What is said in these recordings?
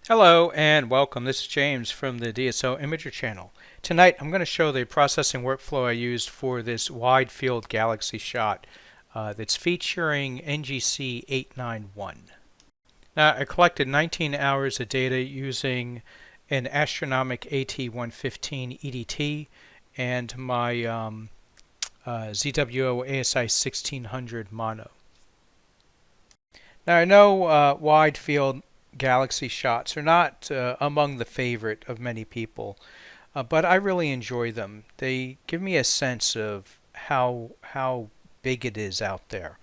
Hello and welcome. This is James from the DSO Imager channel. Tonight I'm going to show the processing workflow I used for this wide field galaxy shot that's featuring NGC 891. Now I collected 19 hours of data using an Astronomic AT115 EDT and my ZWO ASI 1600 mono. Now I know wide field galaxy shots are not among the favorite of many people, but I really enjoy them. They give me a sense of how big it is out there.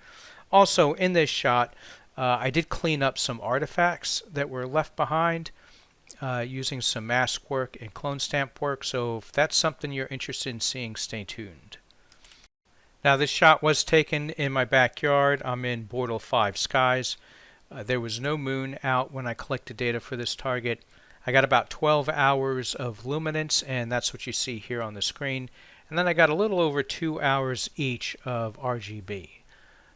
Also, in this shot, I did clean up some artifacts that were left behind using some mask work and clone stamp work, so if that's something you're interested in seeing, stay tuned. Now this shot was taken in my backyard. I'm in Bortle 5 skies. There was no moon out when I collected data for this target. I got about 12 hours of luminance, and that's what you see here on the screen. And then I got a little over 2 hours each of RGB.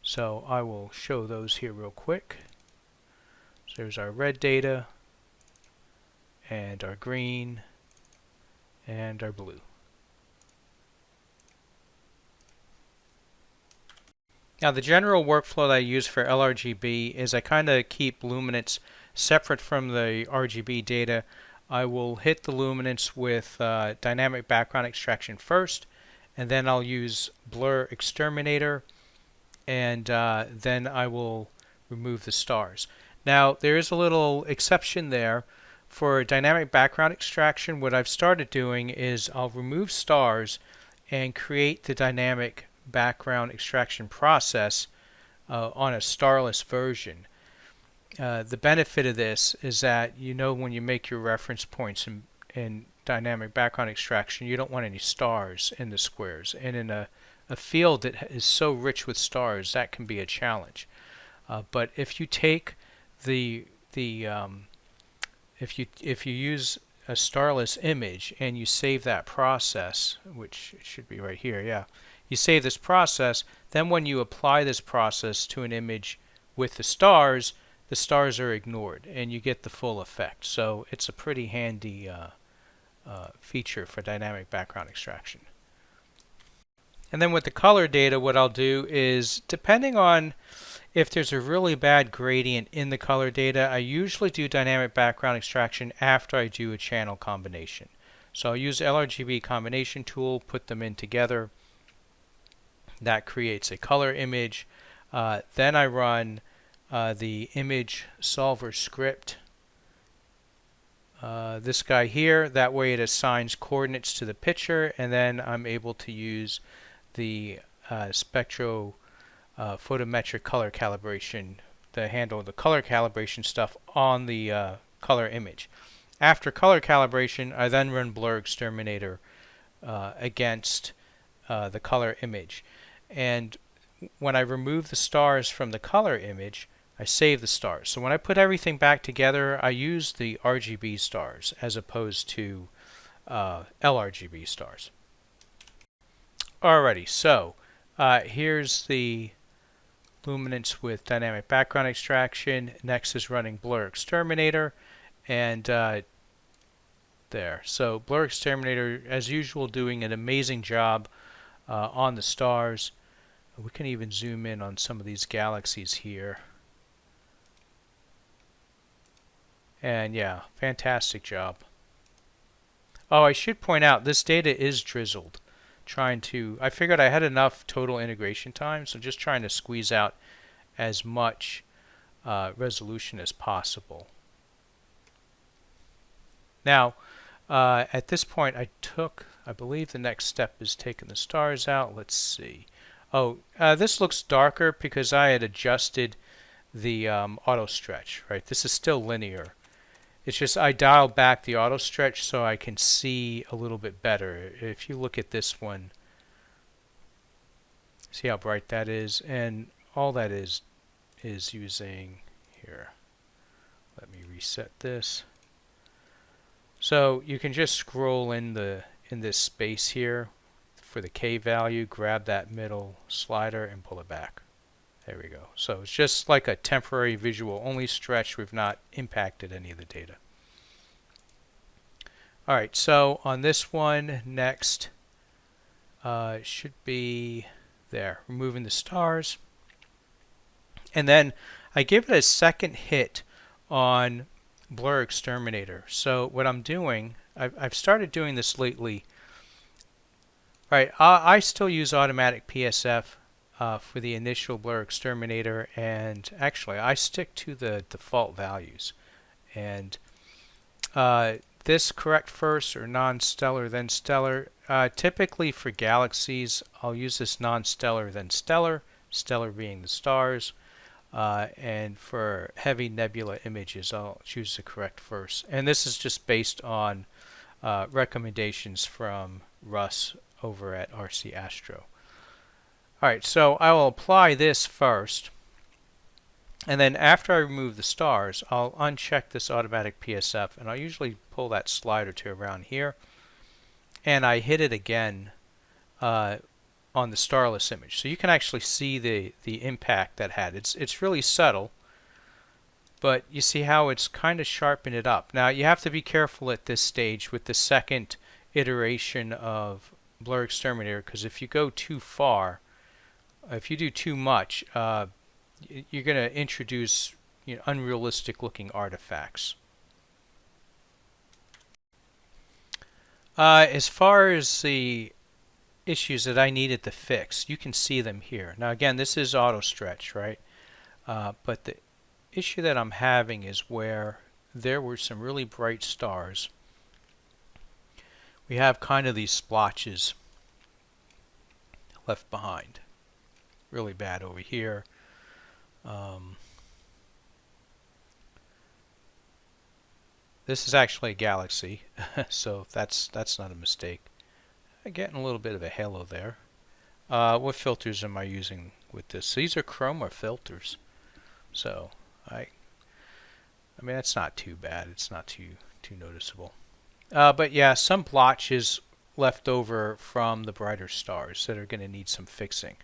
So I will show those here real quick. So there's our red data, and our green, and our blue. Now the general workflow that I use for LRGB is I kind of keep luminance separate from the RGB data. I will hit the luminance with dynamic background extraction first, and then I'll use blur exterminator, and then I will remove the stars. Now there is a little exception there. For dynamic background extraction, what I've started doing is I'll remove stars and create the dynamic background extraction process on a starless version. The benefit of this is that you know when you make your reference points in dynamic background extraction, you don't want any stars in the squares. And in a field that is so rich with stars, that can be a challenge. But if you take if you use a starless image and you save that process, which it should be right here, yeah. You save this process, then when you apply this process to an image with the stars are ignored and you get the full effect. So it's a pretty handy feature for dynamic background extraction. And then with the color data, what I'll do is, depending on if there's a really bad gradient in the color data, I usually do dynamic background extraction after I do a channel combination. So I'll use LRGB combination tool, put them in together. That creates a color image. Then I run the image solver script. This guy here, that way it assigns coordinates to the picture, and then I'm able to use the photometric color calibration to handle the color calibration stuff on the color image. After color calibration, I then run blur exterminator against the color image. And when I remove the stars from the color image, I save the stars. So when I put everything back together, I use the RGB stars as opposed to LRGB stars. Alrighty, so here's the luminance with dynamic background extraction. Next is running blur exterminator, and there. So blur exterminator, as usual, doing an amazing job on the stars. We can even zoom in on some of these galaxies here. And yeah, fantastic job. Oh, I should point out, this data is drizzled. I figured I had enough total integration time, so just trying to squeeze out as much resolution as possible. Now, at this point, I believe the next step is taking the stars out. Let's see. Oh, this looks darker because I had adjusted the auto stretch, right? This is still linear. It's just I dialed back the auto stretch so I can see a little bit better. If you look at this one, see how bright that is? And all that is using here. Let me reset this. So you can just scroll in this space here for the K value, grab that middle slider and pull it back. There we go. So it's just like a temporary visual only stretch. We've not impacted any of the data. Alright, so on this one, next should be there, removing the stars. And then I give it a second hit on Blur Exterminator. So what I'm doing, I've started doing this lately. Right, I still use automatic PSF for the initial Blur Exterminator, and actually I stick to the default values. And this correct first or non-stellar then stellar. Typically for galaxies, I'll use this non-stellar then stellar, stellar being the stars. And for heavy nebula images, I'll choose the correct first. And this is just based on recommendations from Russ over at RC-Astro. Alright, so I will apply this first. And then after I remove the stars, I'll uncheck this automatic PSF. And I'll usually pull that slider to around here. And I hit it again on the starless image. So you can actually see the impact that had. It's really subtle, but you see how it's kind of sharpened it up. Now you have to be careful at this stage with the second iteration of Blur Exterminator, because if you go too far, if you do too much, you're going to introduce unrealistic looking artifacts. As far as the issues that I needed to fix, you can see them here. Now again, this is auto stretch, right? But the issue that I'm having is where there were some really bright stars. We have kind of these splotches left behind. Really bad over here. This is actually a galaxy, so that's not a mistake. I'm getting a little bit of a halo there. What filters am I using with this? These are chroma filters, so I mean that's not too bad. It's not too noticeable. But yeah, some blotches left over from the brighter stars that are going to need some fixing.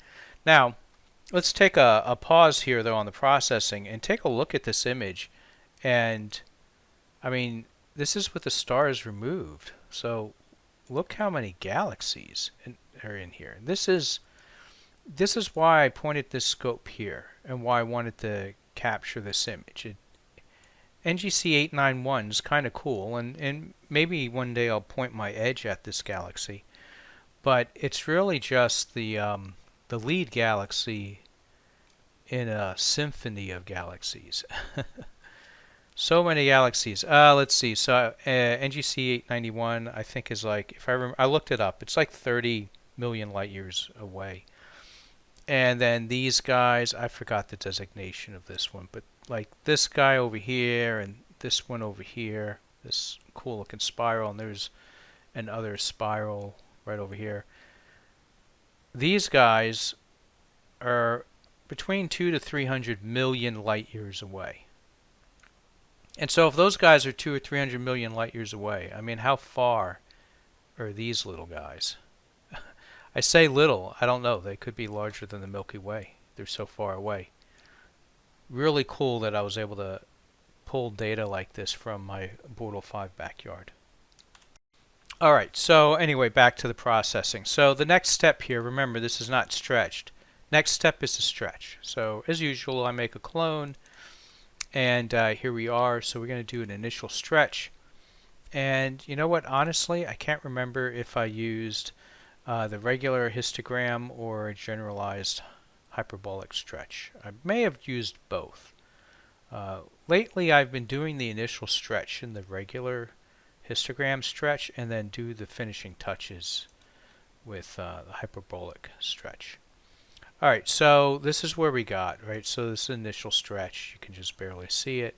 Now, let's take a pause here though on the processing and take a look at this image. And I mean, this is with the stars removed. So look how many galaxies are in here. This is why I pointed this scope here and why I wanted to capture this image. NGC 891 is kind of cool, and maybe one day I'll point my edge at this galaxy. But it's really just the lead galaxy in a symphony of galaxies. So many galaxies. Let's see. So NGC 891, I think, is like, if I remember, I looked it up. It's like 30 million light years away. And then these guys, I forgot the designation of this one, but like this guy over here and this one over here, this cool looking spiral, and there's another spiral right over here. These guys are between 200 to 300 million light years away. And so if those guys are 200 or 300 million light years away, I mean, how far are these little guys? I say little, I don't know. They could be larger than the Milky Way. They're so far away. Really cool that I was able to pull data like this from my Bortle 5 backyard. Alright, so anyway, back to the processing. So the next step here, remember this is not stretched. Next step is to stretch. So as usual, I make a clone. And here we are. So we're going to do an initial stretch. And you know what? Honestly, I can't remember if I used the regular histogram or a generalized hyperbolic stretch. I may have used both. Lately, I've been doing the initial stretch in the regular histogram stretch and then do the finishing touches with the hyperbolic stretch. Alright, so this is where we got, right? So this is initial stretch. You can just barely see it.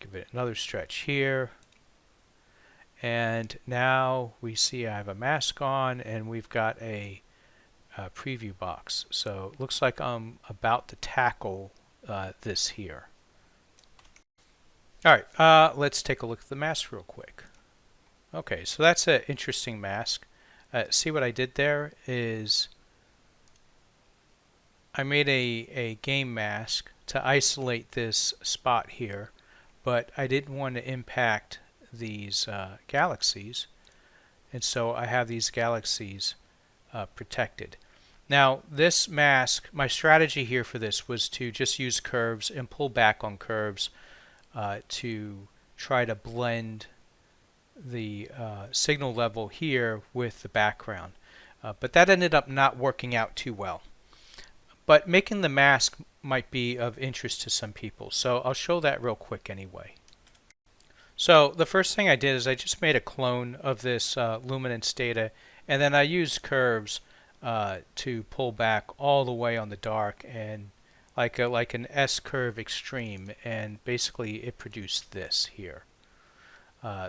Give it another stretch here. And now we see I have a mask on and we've got a preview box. So it looks like I'm about to tackle this here. Alright, let's take a look at the mask real quick. Okay, so that's an interesting mask. See what I did there is I made a game mask to isolate this spot here, but I didn't want to impact these galaxies, and so I have these galaxies protected. Now this mask, my strategy here for this was to just use curves and pull back on curves to try to blend the signal level here with the background. But that ended up not working out too well. But making the mask might be of interest to some people, so I'll show that real quick anyway. So the first thing I did is I just made a clone of this luminance data, and then I used curves to pull back all the way on the dark, and like an S curve extreme, and basically it produced this here.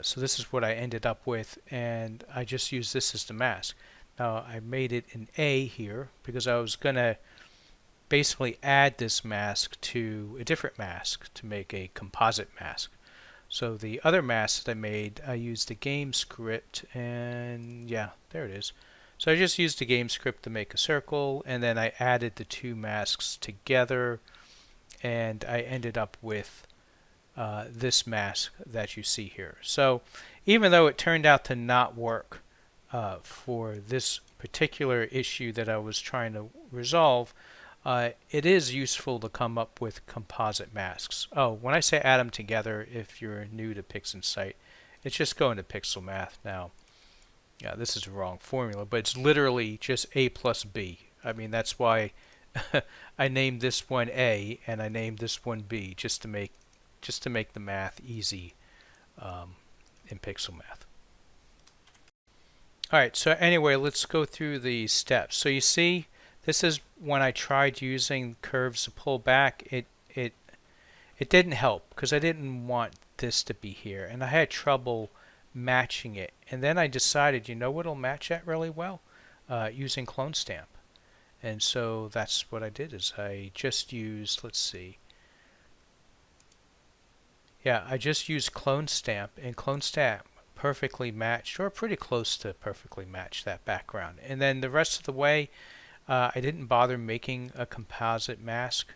So this is what I ended up with, and I just used this as the mask. Now I made it an A here because I was going to basically add this mask to a different mask to make a composite mask. So the other mask that I made, I used the game script, and yeah, there it is. So I just used the game script to make a circle, and then I added the two masks together, and I ended up with this mask that you see here. So even though it turned out to not work for this particular issue that I was trying to resolve, it is useful to come up with composite masks. Oh, when I say add them together, if you're new to PixInsight, it's just going to pixel math now. Yeah, this is the wrong formula, but it's literally just A plus B. I mean, that's why I named this one A and I named this one B, just to make the math easy in pixel math. Alright, so anyway, let's go through the steps. So you see, this is when I tried using curves to pull back. It didn't help because I didn't want this to be here, and I had trouble matching it. And then I decided, you know what'll match that really well? Using clone stamp. And so that's what I did, is I just used, let's see. Yeah, I just used clone stamp, and clone stamp perfectly matched, or pretty close to perfectly match, that background. And then the rest of the way, I didn't bother making a composite mask.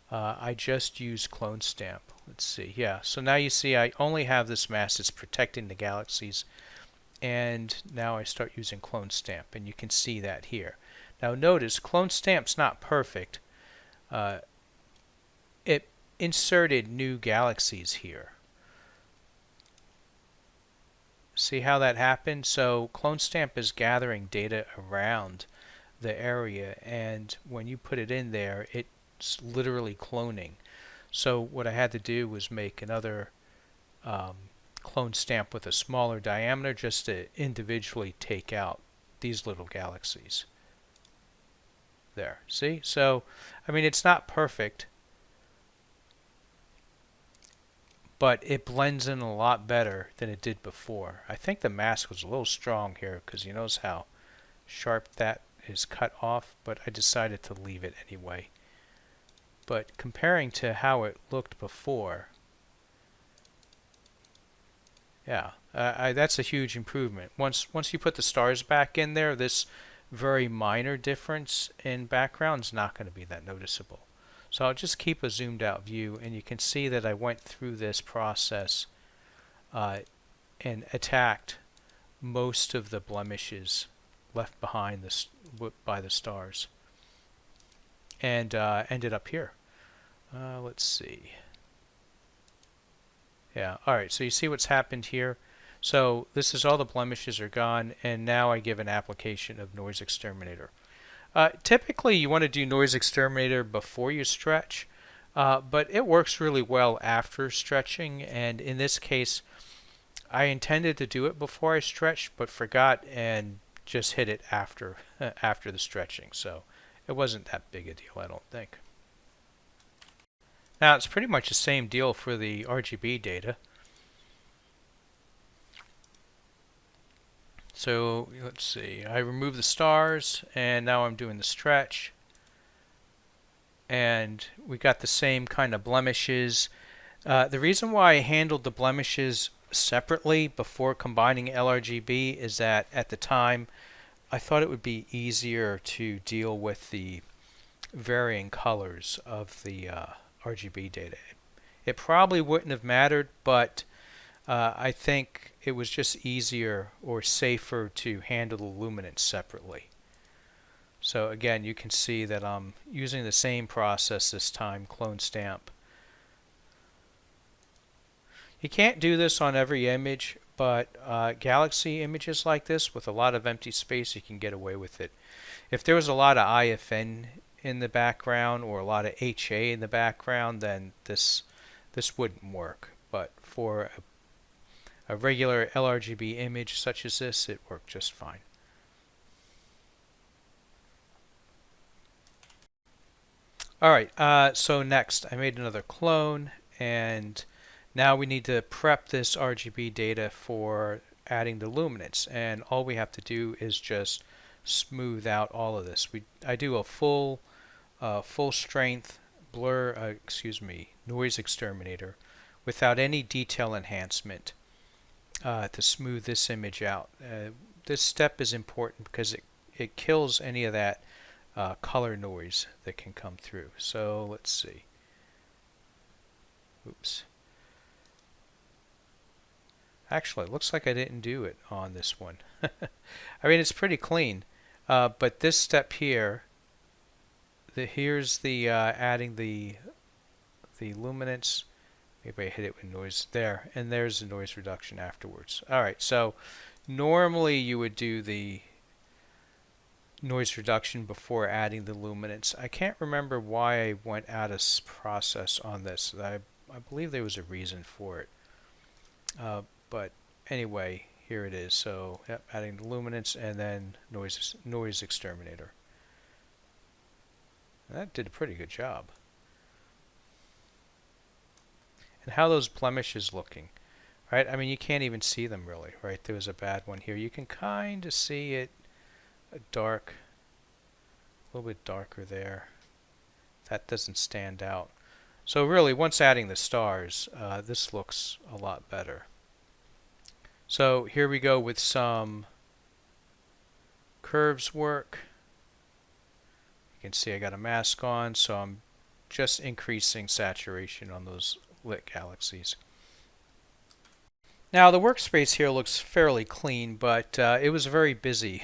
I just used clone stamp. Let's see, yeah. So now you see I only have this mask that's protecting the galaxies, and now I start using clone stamp, and you can see that here. Now notice, clone stamp's not perfect. It inserted new galaxies here. See how that happened? So clone stamp is gathering data around the area, and when you put it in there, it's literally cloning. So what I had to do was make another clone stamp with a smaller diameter just to individually take out these little galaxies. There, see? So, I mean, it's not perfect, but it blends in a lot better than it did before. I think the mask was a little strong here because you notice how sharp that is cut off, but I decided to leave it anyway. But comparing to how it looked before, yeah, that's a huge improvement. Once you put the stars back in there, this very minor difference in background is not going to be that noticeable. So I'll just keep a zoomed out view, and you can see that I went through this process and attacked most of the blemishes left behind by the stars, and ended up here. Let's see. Yeah, alright, so you see what's happened here. So this is all the blemishes are gone, and now I give an application of noise exterminator. Typically you want to do noise exterminator before you stretch, but it works really well after stretching, and in this case I intended to do it before I stretched but forgot and just hit it after after the stretching, so it wasn't that big a deal, I don't think. Now it's pretty much the same deal for the RGB data. So let's see, I removed the stars, and now I'm doing the stretch, and we got the same kind of blemishes. The reason why I handled the blemishes separately before combining LRGB is that at the time I thought it would be easier to deal with the varying colors of the RGB data. It probably wouldn't have mattered, but I think it was just easier or safer to handle the luminance separately. So again, you can see that I'm using the same process this time, clone stamp. You can't do this on every image, but galaxy images like this with a lot of empty space, you can get away with it. If there was a lot of IFN in the background or a lot of HA in the background, then this wouldn't work. But for a regular LRGB image such as this, it worked just fine. Alright, so next I made another clone, and now we need to prep this RGB data for adding the luminance, and all we have to do is just smooth out all of this. I do a full strength noise exterminator without any detail enhancement to smooth this image out. This step is important because it kills any of that color noise that can come through. So let's see. Oops. Actually, it looks like I didn't do it on this one. I mean, it's pretty clean, but this step here, here's the adding the luminance. Maybe I hit it with noise there, and there's the noise reduction afterwards. All right, so normally you would do the noise reduction before adding the luminance. I can't remember why I went out of process on this. I believe there was a reason for it. But anyway, here it is. So yep, adding the luminance and then noise exterminator. That did a pretty good job. And how those blemishes looking, right? I mean, you can't even see them really, right? There was a bad one here. You can kind of see it dark, a little bit darker there. That doesn't stand out. So really, once adding the stars, this looks a lot better. So here we go with some curves work. You can see I got a mask on, so I'm just increasing saturation on those lit galaxies. Now the workspace here looks fairly clean, but it was very busy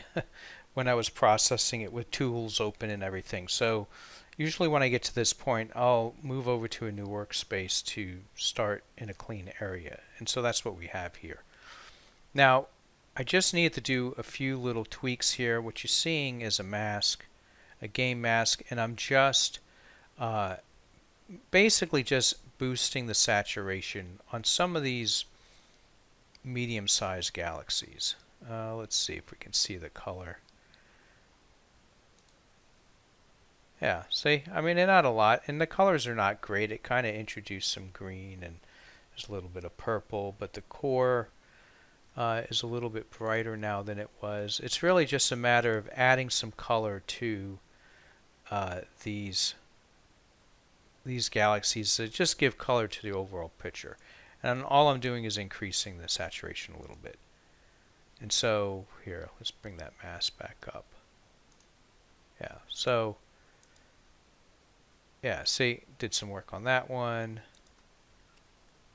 when I was processing it with tools open and everything. So usually when I get to this point, I'll move over to a new workspace to start in a clean area. And so that's what we have here. Now, I just need to do a few little tweaks here. What you're seeing is a mask, a game mask, and I'm just basically just boosting the saturation on some of these medium-sized galaxies. Let's see if we can see the color. Yeah, see? I mean, they're not a lot, and the colors are not great. It kind of introduced some green, and there's a little bit of purple, but the core is a little bit brighter now than it was. It's really just a matter of adding some color to these galaxies to just give color to the overall picture. And all I'm doing is increasing the saturation a little bit. And so here, let's bring that mask back up. Yeah, so yeah, see, did some work on that one.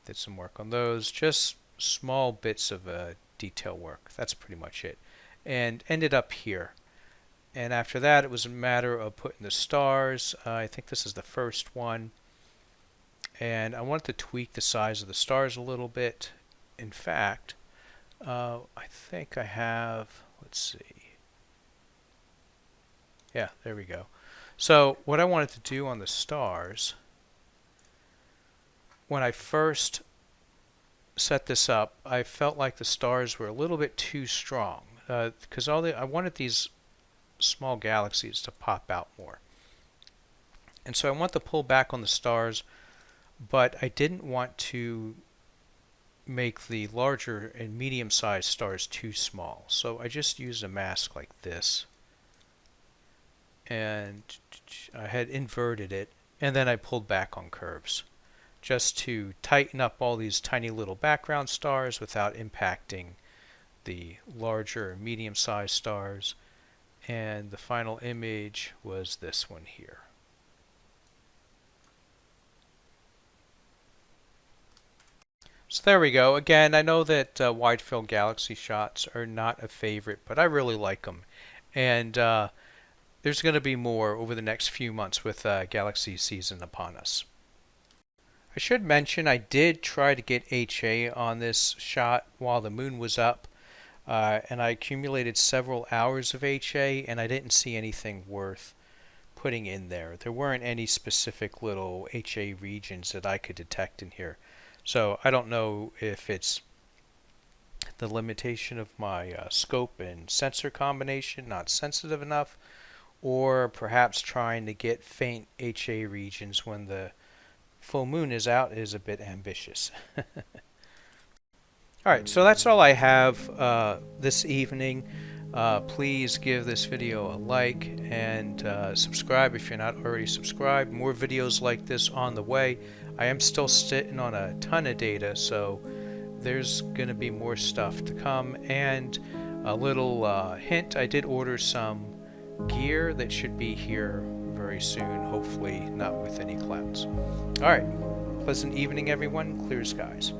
Did some work on those. Just small bits of detail work. That's pretty much it. And ended up here. And after that, it was a matter of putting the stars. I think this is the first one. And I wanted to tweak the size of the stars a little bit. In fact, I think I have, let's see. Yeah, there we go. So what I wanted to do on the stars, when I first set this up, I felt like the stars were a little bit too strong because I wanted these small galaxies to pop out more. And so I want to pull back on the stars, but I didn't want to make the larger and medium-sized stars too small. So I just used a mask like this. And I had inverted it, and then I pulled back on curves just to tighten up all these tiny little background stars without impacting the larger and medium-sized stars. And the final image was this one here. So there we go. Again, I know that wide field galaxy shots are not a favorite, but I really like them. And there's going to be more over the next few months with galaxy season upon us. I should mention I did try to get HA on this shot while the moon was up, and I accumulated several hours of HA, and I didn't see anything worth putting in there. There weren't any specific little HA regions that I could detect in here. So I don't know if it's the limitation of my scope and sensor combination, not sensitive enough, or perhaps trying to get faint HA regions when the full moon is out is a bit ambitious. Alright, so that's all I have this evening. Please give this video a like and subscribe if you're not already subscribed. More videos like this on the way. I am still sitting on a ton of data, so there's going to be more stuff to come. And a little hint, I did order some gear that should be here very soon, hopefully not with any clouds. Alright, pleasant evening everyone, clear skies.